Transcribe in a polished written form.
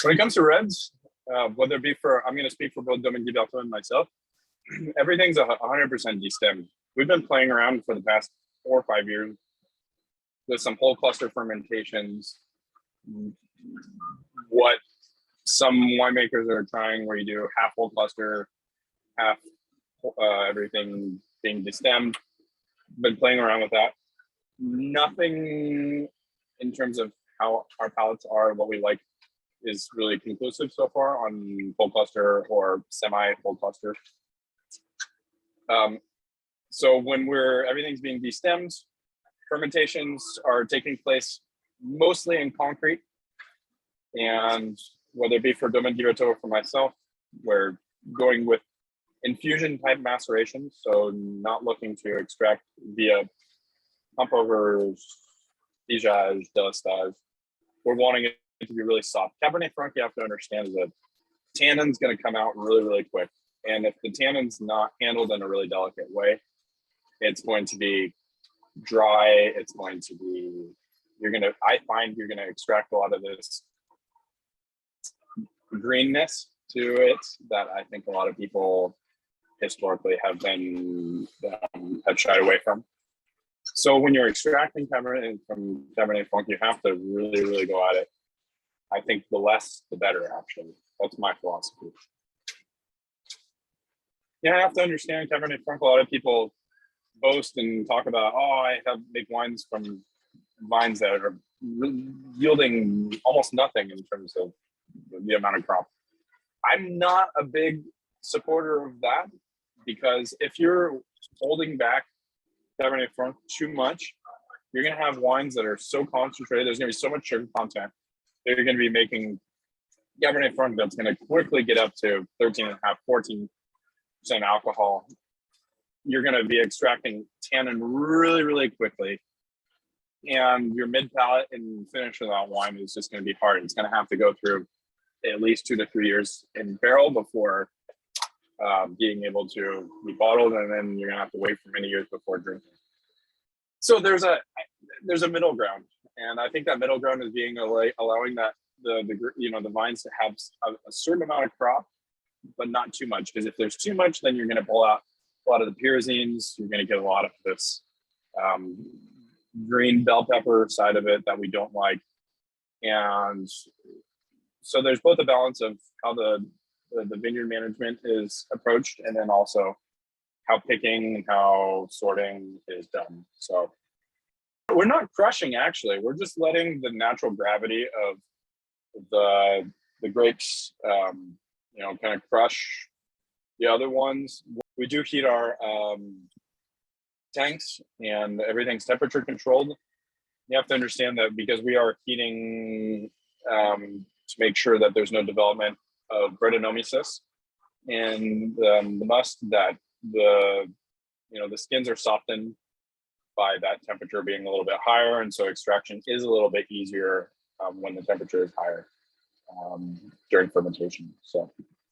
When it comes to reds, whether it be for, I'm going to speak for both Domaine, Guiberteau, and myself, everything's 100% destemmed. We've been playing around for the past 4 or 5 years with some whole cluster fermentations. What some winemakers are trying, where you do half whole cluster, half everything being destemmed. Been playing around with that. Nothing in terms of how our palates are, what we like, is really conclusive so far on full cluster or semi full cluster. So when everything's being destemmed, fermentations are taking place mostly in concrete, and whether it be for Domaine, Guiberteau, or for myself, we're going with infusion type maceration, so not looking to extract via pump overs, tissage, délestage. We're wanting it to be really soft. Cabernet Franc, you have to understand, is that tannin's going to come out really, really quick. And if the tannin's not handled in a really delicate way, it's going to be dry. It's going to be, I find you're going to extract a lot of this greenness to it that I think a lot of people historically have shied away from. So when you're extracting Cabernet from Cabernet Franc, you have to really, really go at it. I think the less, the better, actually. That's my philosophy. Yeah, I have to understand Cabernet Franc. A lot of people boast and talk about, oh, I make wines from vines that are yielding almost nothing in terms of the amount of crop. I'm not a big supporter of that, because if you're holding back Cabernet Franc too much, you're going to have wines that are so concentrated. There's going to be so much sugar content that you're going to be making Cabernet Franc that's going to quickly get up to 13.5, 14% alcohol. You're going to be extracting tannin really, really quickly. And your mid palate and finish of that wine is just going to be hard. It's going to have to go through at least 2 to 3 years in barrel before being able to be bottled, and then you're gonna have to wait for many years before drinking. So there's a middle ground, and I think that middle ground is being allowing that the vines to have a certain amount of crop, but not too much. Because if there's too much, then you're gonna pull out a lot of the pyrazines. You're gonna get a lot of this green bell pepper side of it that we don't like, and so there's both a balance of how the vineyard management is approached, and then also how picking and how sorting is done. So we're not crushing, actually. We're just letting the natural gravity of the grapes, kind of crush the other ones. We do heat our tanks, and everything's temperature controlled. You have to understand that because we are heating to make sure that there's no development of Brettanomyces and the must, that the skins are softened by that temperature being a little bit higher, and so extraction is a little bit easier when the temperature is higher during fermentation. So